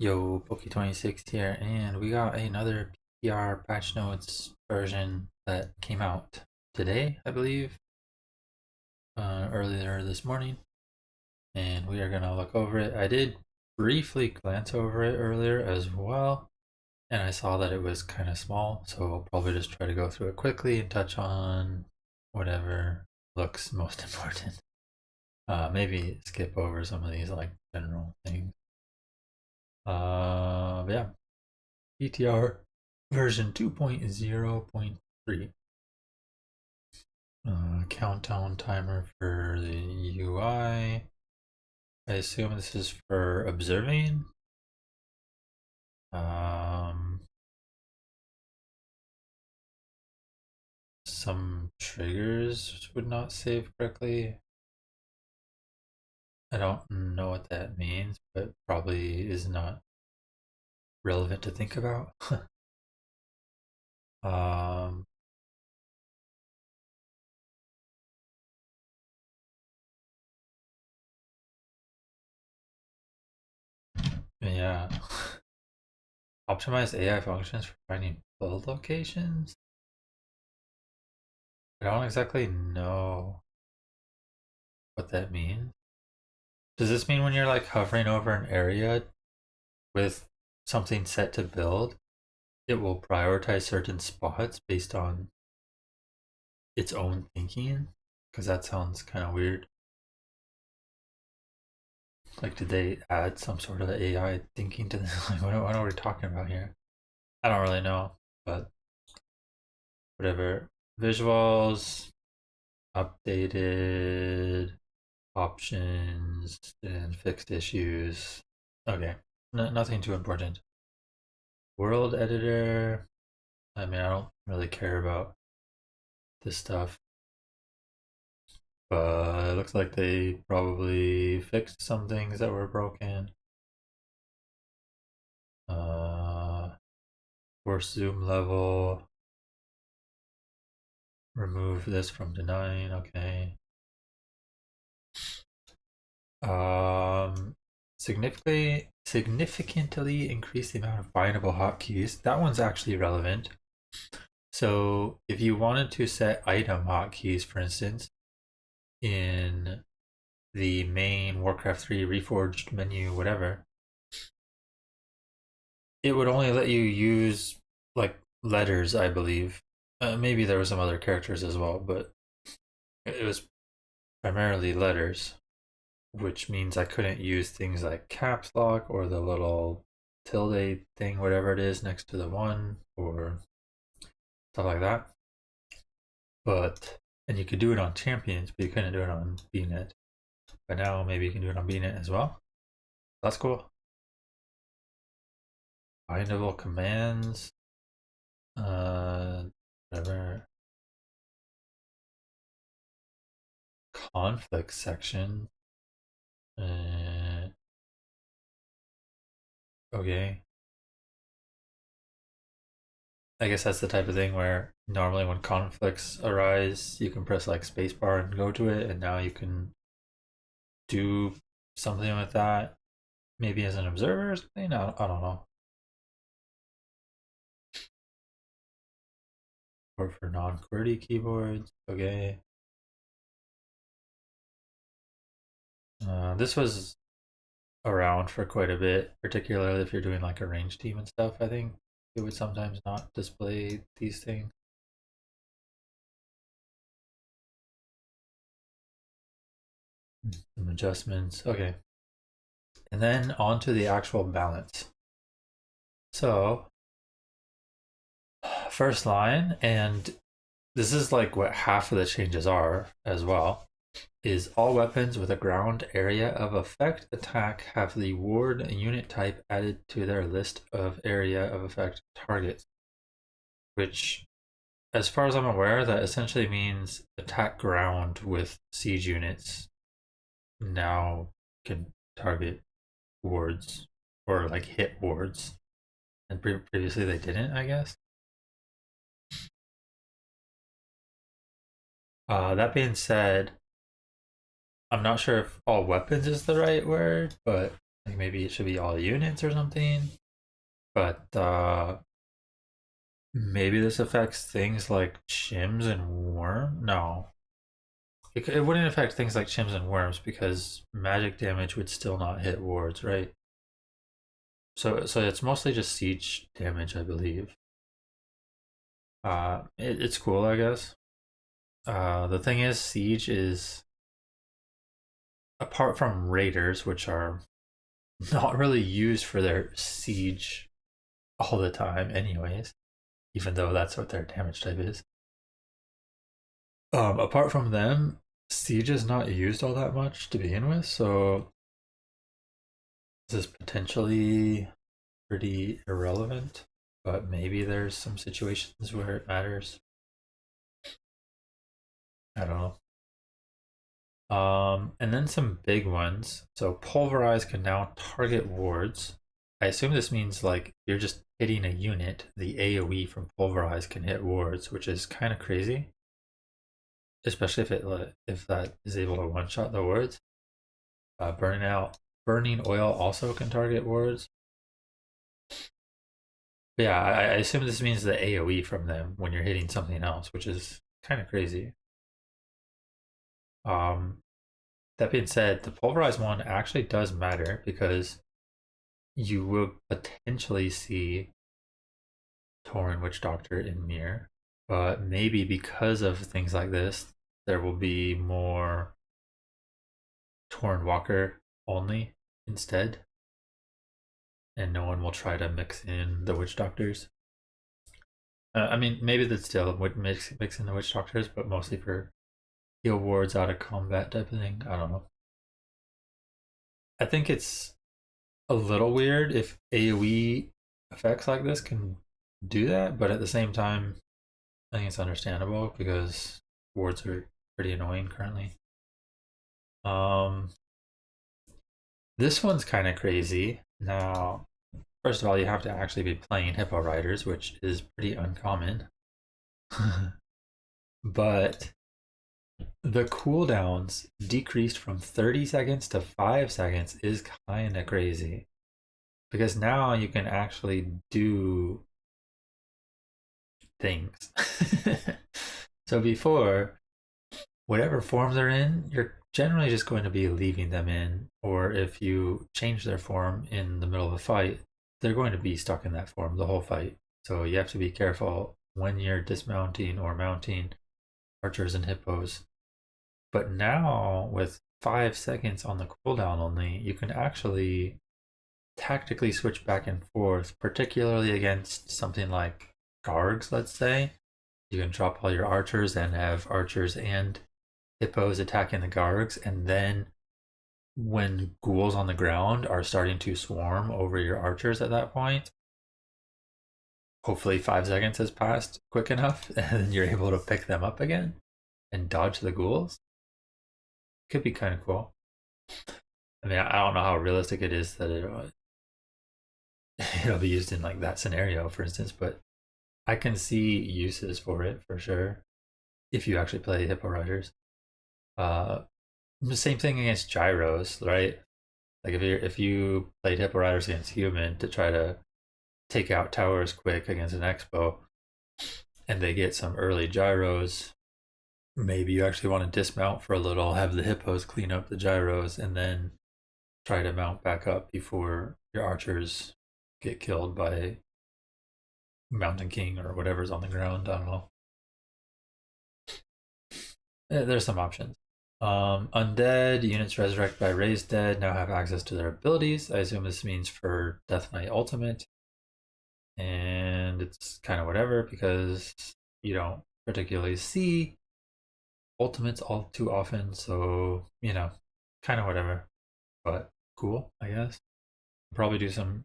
Yo, Pokey26 here, and we got another PTR patch notes version that came out today, I believe, earlier this morning, and we are gonna look over it. I did briefly glance over it earlier as well, and I saw that it was kind of small, so I'll probably just try to go through it quickly and touch on whatever looks most important. Maybe skip over some of these like general things. But yeah. PTR version 2.0.3. Countdown timer for the UI. I assume this is for observing. Some triggers would not save correctly. I don't know what that means, but probably is not relevant to think about. um, yeah. Optimize AI functions for finding build locations? I don't exactly know what that means. Does this mean when you're like hovering over an area with something set to build, it will prioritize certain spots based on its own thinking? Because that sounds kind of weird. Like, did they add some sort of AI thinking to this? Like, what are we talking about here? I don't really know, but whatever. Visuals, updated options, and fixed issues. Okay, nothing too important. World editor. I mean, I don't really care about this stuff, but it looks like they probably fixed some things that were broken. Force zoom level. Remove this from denying. Okay. Significantly increase the amount of bindable hotkeys. That one's actually relevant. So if you wanted to set item hotkeys, for instance, in the main Warcraft 3 Reforged menu, whatever, it would only let you use like letters, I believe. Maybe there were some other characters as well, but it was primarily letters, which means I couldn't use things like caps lock or the little tilde thing, whatever it is next to the one, or stuff like that. And you could do it on champions, but you couldn't do it on BNet. But now maybe you can do it on BNet as well. That's cool. Bindable commands. Whatever. Conflict section. Okay. I guess that's the type of thing where normally when conflicts arise, you can press like spacebar and go to it, and now you can do something with that. Maybe as an observer or something? I don't know. Or for non-QWERTY keyboards. Okay. This was around for quite a bit, particularly if you're doing like a range team and stuff. I think it would sometimes not display these things. Some adjustments. Okay. And then on to the actual balance. So, first line, and this is like what half of the changes are as well, is all weapons with a ground area of effect attack have the ward unit type added to their list of area of effect targets. Which, as far as I'm aware, that essentially means attack ground with siege units now can target wards or like hit wards. And previously they didn't, I guess. That being said, I'm not sure if all weapons is the right word, but Like maybe it should be all units or something. But maybe this affects things like chims and worm. No, it wouldn't affect things like chims and worms because magic damage would still not hit wards, right? So it's mostly just siege damage, I believe. It's cool, I guess. The thing is, siege is, apart from raiders, which are not really used for their siege all the time, anyways, even though that's what their damage type is. Apart from them, siege is not used all that much to begin with, so this is potentially pretty irrelevant, but maybe there's some situations where it matters. I don't know. And then some big ones. So pulverize can now target wards. I assume this means like you're just hitting a unit, the AoE from pulverize can hit wards, which is kind of crazy. Especially if that is able to one-shot the wards. Burning oil also can target wards. But yeah, I assume this means the AoE from them when you're hitting something else, which is kind of crazy. That being said, the pulverized one actually does matter because you will potentially see Tauren Witch Doctor in Mirror, but maybe because of things like this, there will be more Tauren Walker only instead, and no one will try to mix in the Witch Doctors. I mean, maybe that still would mix in the Witch Doctors, but mostly for heal wards out of combat type of thing. I don't know. I think it's a little weird if AoE effects like this can do that, but at the same time, I think it's understandable because wards are pretty annoying currently. This one's kind of crazy. Now, first of all, you have to actually be playing Hippo Riders, which is pretty uncommon. But the cooldowns decreased from 30 seconds to 5 seconds is kind of crazy. Because now you can actually do things. So before, whatever form they're in, you're generally just going to be leaving them in. Or if you change their form in the middle of a fight, they're going to be stuck in that form the whole fight. So you have to be careful when you're dismounting or mounting archers and hippos. But now, with 5 seconds on the cooldown only, you can actually tactically switch back and forth, particularly against something like gargs, let's say. You can drop all your archers and have archers and hippos attacking the gargs, and then when ghouls on the ground are starting to swarm over your archers at that point, hopefully 5 seconds has passed quick enough, and then you're able to pick them up again and dodge the ghouls. Could be kind of cool. I mean, I don't know how realistic it is that it'll be used in like that scenario, for instance, but I can see uses for it for sure if you actually play Hippo Riders. The same thing against gyros, right? Like if you played Hippo Riders against human to try to take out towers quick against an expo, and they get some early gyros, maybe you actually want to dismount for a little, have the hippos clean up the gyros, and then try to mount back up before your archers get killed by Mountain King or whatever's on the ground. I don't know. There's some options. Undead units resurrect by raised dead now have access to their abilities. I assume this means for Death Knight Ultimate. And it's kind of whatever because you don't particularly see ultimates all too often, so kind of whatever, but cool, I guess. Probably do some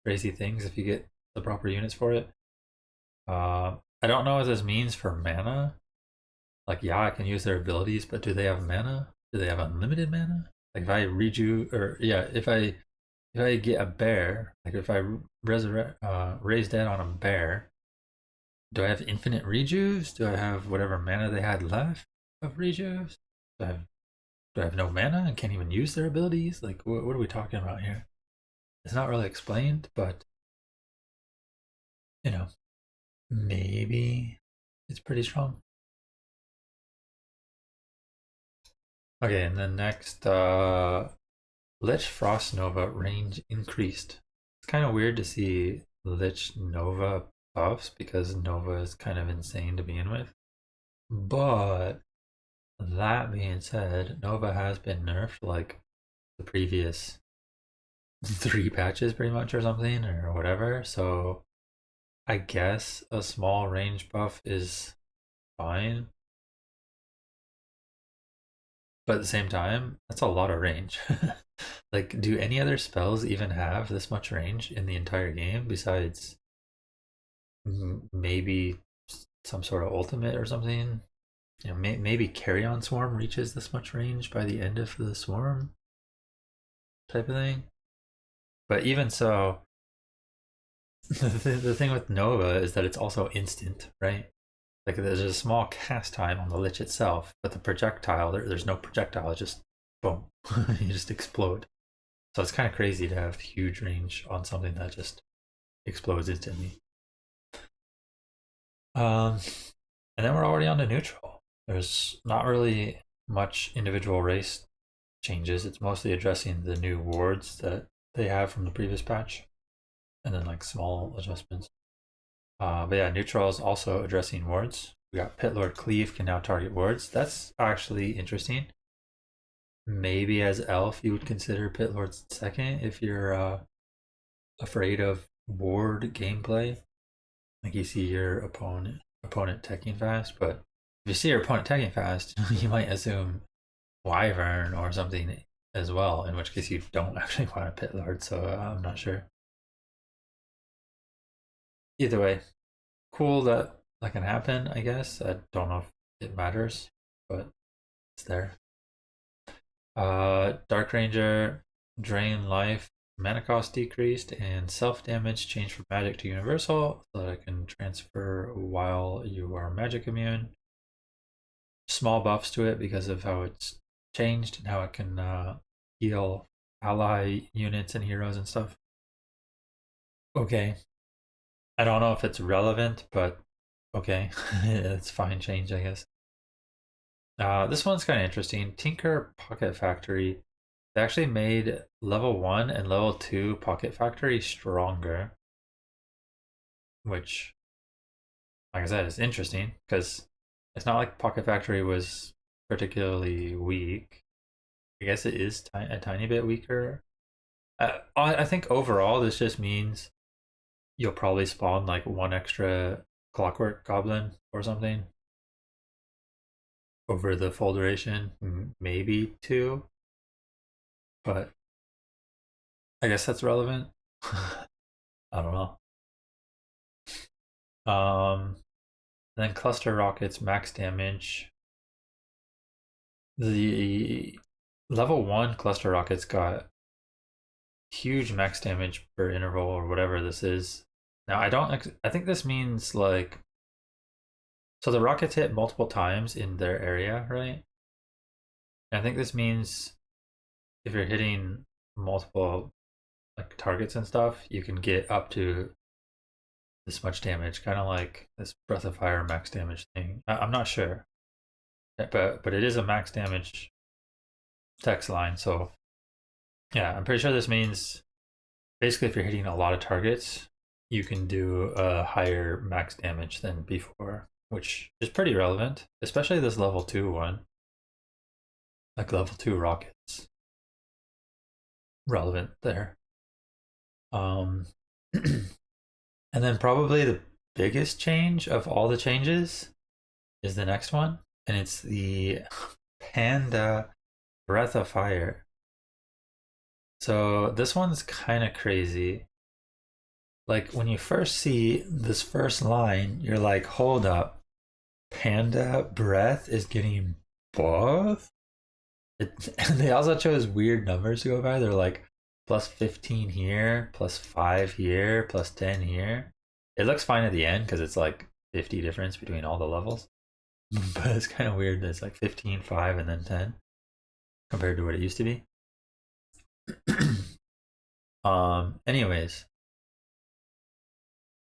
crazy things if you get the proper units for it. I don't know what this means for mana. Like, yeah, I can use their abilities, but do they have mana? Do they have unlimited mana? Like if I reju, or yeah, if I get a bear, like if I raise dead on a bear, do I have infinite rejuves? Do I have whatever mana they had left of rejuves? Do I have no mana and can't even use their abilities? Like, what are we talking about here? It's not really explained, but you know, maybe it's pretty strong. Okay, and then next, Lich Frost Nova range increased. It's kind of weird to see Lich Nova buffs because Nova is kind of insane to begin with. But that being said, Nova has been nerfed like the previous 3 patches pretty much or something or whatever. So I guess a small range buff is fine. But at the same time, that's a lot of range. Like, do any other spells even have this much range in the entire game besides maybe some sort of ultimate or something? You know, maybe Carry On Swarm reaches this much range by the end of the swarm type of thing. But even so, the thing with Nova is that it's also instant, right? Like there's a small cast time on the Lich itself, but the projectile, there's no projectile, it's just boom, you just explode. So it's kind of crazy to have huge range on something that just explodes instantly. And then we're already on to neutral. There's not really much individual race changes. It's mostly addressing the new wards that they have from the previous patch, and then like small adjustments. But yeah, neutral is also addressing wards. We got Pit Lord Cleave can now target wards. That's actually interesting. Maybe as elf you would consider Pit Lord second if you're afraid of ward gameplay. Like you see your opponent teching fast, but if you see your opponent teching fast, you might assume Wyvern or something as well, in which case you don't actually want a Pit Lord, so I'm not sure. Either way, cool that that can happen, I guess. I don't know if it matters, but it's there. Dark Ranger, drain life, mana cost decreased, and self damage changed from magic to universal so that it can transfer while you are magic immune. Small buffs to it because of how it's changed and how it can heal ally units and heroes and stuff. Okay. I don't know if it's relevant, but okay. It's fine change, I guess. This one's kind of interesting. Tinker Pocket Factory. They actually made level 1 and level 2 Pocket Factory stronger. Which, like I said, is interesting because it's not like Pocket Factory was particularly weak. I guess it is a tiny bit weaker. I think overall this just means you'll probably spawn like 1 extra Clockwork Goblin or something over the full duration, maybe 2, but I guess that's relevant. I don't know. Then cluster rockets max damage. The level 1 cluster rockets got huge max damage per interval or whatever this is. Now I think this means like, so the rockets hit multiple times in their area, right? And I think this means if you're hitting multiple like targets and stuff, you can get up to this much damage, kind of like this Breath of Fire max damage thing. I'm not sure, but it is a max damage text line. So yeah, I'm pretty sure this means basically if you're hitting a lot of targets, you can do a higher max damage than before, which is pretty relevant, especially this level 2 one. Like level 2 rockets. Relevant there. And then probably the biggest change of all the changes is the next one, and it's the Panda Breath of Fire. So this one's kind of crazy. Like when you first see this first line, you're like, hold up, Panda Breath is getting buff? And they also chose weird numbers to go by. They're like plus 15 here, plus 5 here, plus 10 here. It looks fine at the end because it's like 50 difference between all the levels. But it's kind of weird that it's like 15, 5, and then 10 compared to what it used to be. Anyways,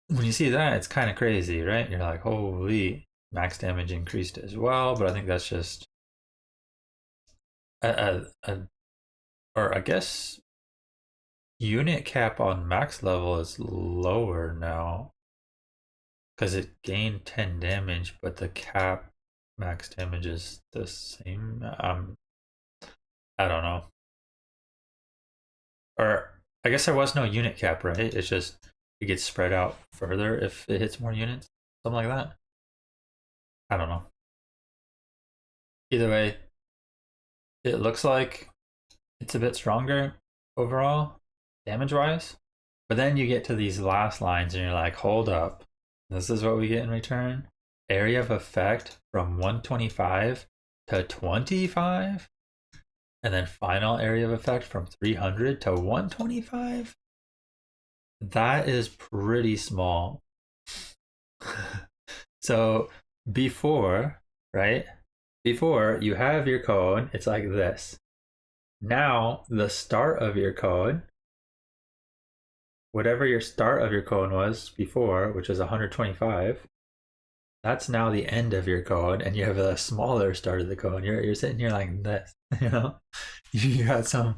when you see that, it's kind of crazy, right? You're like, holy, max damage increased as well, but I think that's just or I guess unit cap on max level is lower now because it gained 10 damage, but the cap max damage is the same. I don't know. Or I guess there was no unit cap, right? It's just it gets spread out further if it hits more units, something like that. I don't know. Either way, it looks like it's a bit stronger overall, damage wise. But then you get to these last lines and you're like, hold up. This is what we get in return. Area of effect from 125 to 25. And then final area of effect from 300 to 125. That is pretty small. So before, right? Before you have your code, it's like this. Now the start of your code, whatever your start of your code was before, which was 125, that's now the end of your code, and you have a smaller start of the code. You're sitting here like this, you know? You got some,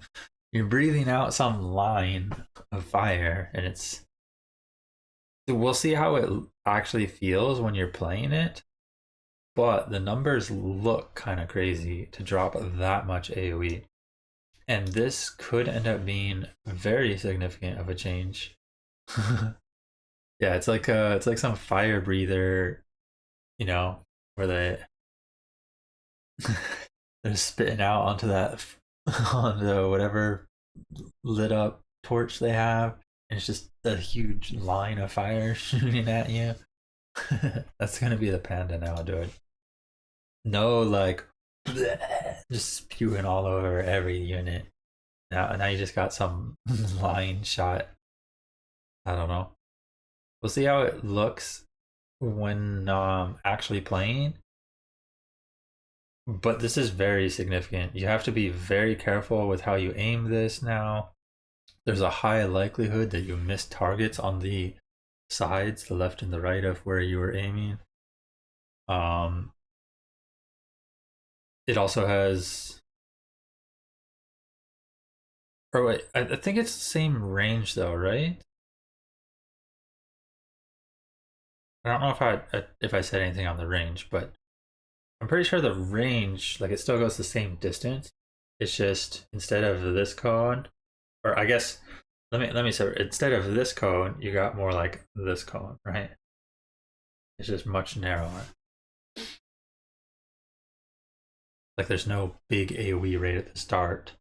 you're breathing out some line of fire, and it's, we'll see how it actually feels when you're playing it, but the numbers look kind of crazy to drop that much AoE. And this could end up being very significant of a change. Yeah, it's like some fire breather, you know, where they're spitting out onto that onto whatever lit up torch they have, and it's just a huge line of fire shooting at you. That's gonna be the Panda now, dude. No, like just spewing all over every unit. Now you just got some line shot. I don't know. We'll see how it looks when actually playing. But this is very significant. You have to be very careful with how you aim this now. There's a high likelihood that you miss targets on the sides, the left and the right of where you were aiming. It also has, or wait, I think it's the same range though, right? I don't know if I said anything on the range, but I'm pretty sure the range, like it still goes the same distance. It's just instead of this cone, or I guess let me say instead of this cone, you got more like this cone, right? It's just much narrower. Like there's no big AoE rate at the start,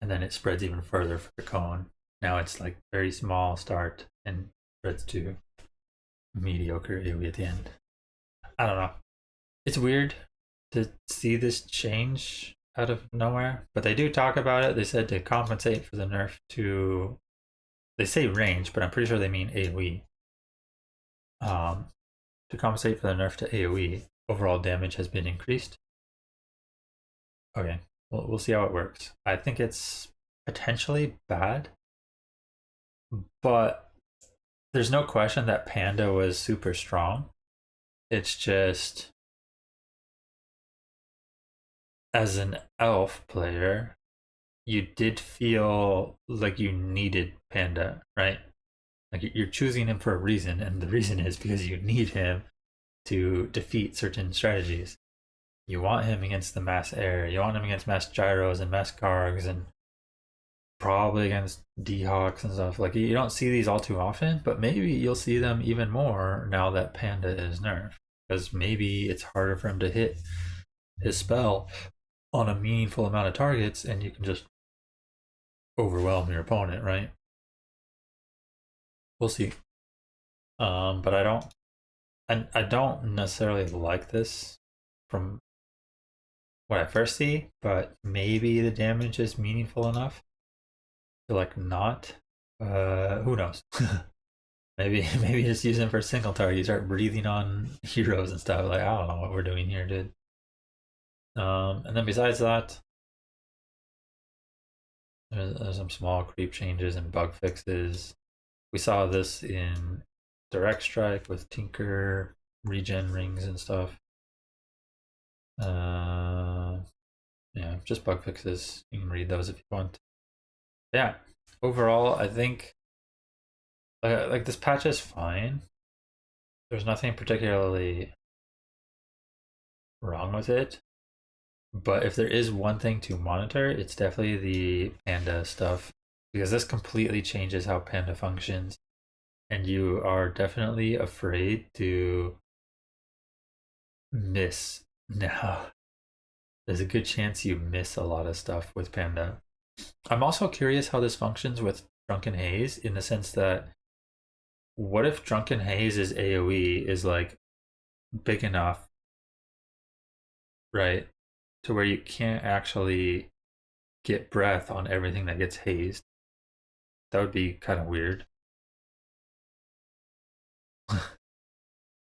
and then it spreads even further for the cone. Now it's like very small start and spreads to mediocre AoE at the end. I don't know. It's weird to see this change out of nowhere, but they do talk about it. They said to compensate for the nerf to, they say range, but I'm pretty sure they mean AoE. To compensate for the nerf to AoE, overall damage has been increased. Okay, we'll see how it works. I think it's potentially bad, but there's no question that Panda was super strong. It's just, as an elf player, you did feel like you needed Panda, right? Like you're choosing him for a reason, and the reason is because you need him to defeat certain strategies. You want him against the mass air, you want him against mass gyros and mass gargs, and probably against D-Hawks and stuff. Like you don't see these all too often, but maybe you'll see them even more now that Panda is nerfed, because maybe it's harder for him to hit his spell on a meaningful amount of targets, and you can just overwhelm your opponent, right? We'll see. But I don't necessarily like this from what I first see, but maybe the damage is meaningful enough to like not. Who knows? maybe just use him for single target. You start breathing on heroes and stuff. Like I don't know what we're doing here, dude. And then besides that, There's some small creep changes and bug fixes. We saw this in Direct Strike with Tinker, regen rings and stuff. Yeah, just bug fixes. You can read those if you want. Yeah, overall, I think like this patch is fine. There's nothing particularly wrong with it. But if there is one thing to monitor, it's definitely the Panda stuff, because this completely changes how Panda functions, and you are definitely afraid to miss now. There's a good chance you miss a lot of stuff with Panda. I'm also curious how this functions with Drunken Haze, in the sense that what if Drunken Haze's AoE is like big enough, right, to where you can't actually get breath on everything that gets hazed? That would be kind of weird.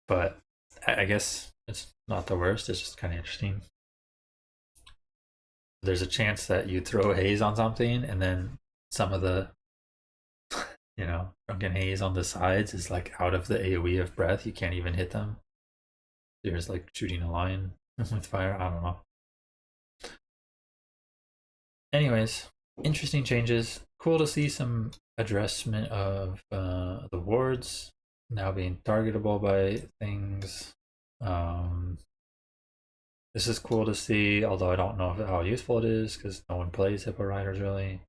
But I guess it's not the worst. It's just kind of interesting. There's a chance that you throw haze on something, and then some of the, drunken haze on the sides is like out of the AoE of breath. You can't even hit them. You're just like shooting a line with fire. I don't know. Anyways, interesting changes. Cool to see some addressment of the wards now being targetable by things. This is cool to see, although I don't know how useful it is because no one plays Hippo Riders really.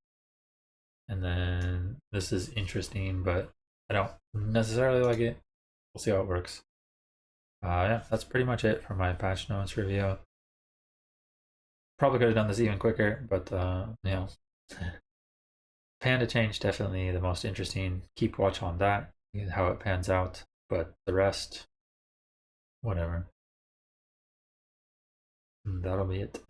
And then this is interesting, but I don't necessarily like it. We'll see how it works. Yeah, that's pretty much it for my patch notes review. Probably could have done this even quicker, but Panda change definitely the most interesting. Keep watch on that, how it pans out. But the rest, whatever. That'll be it.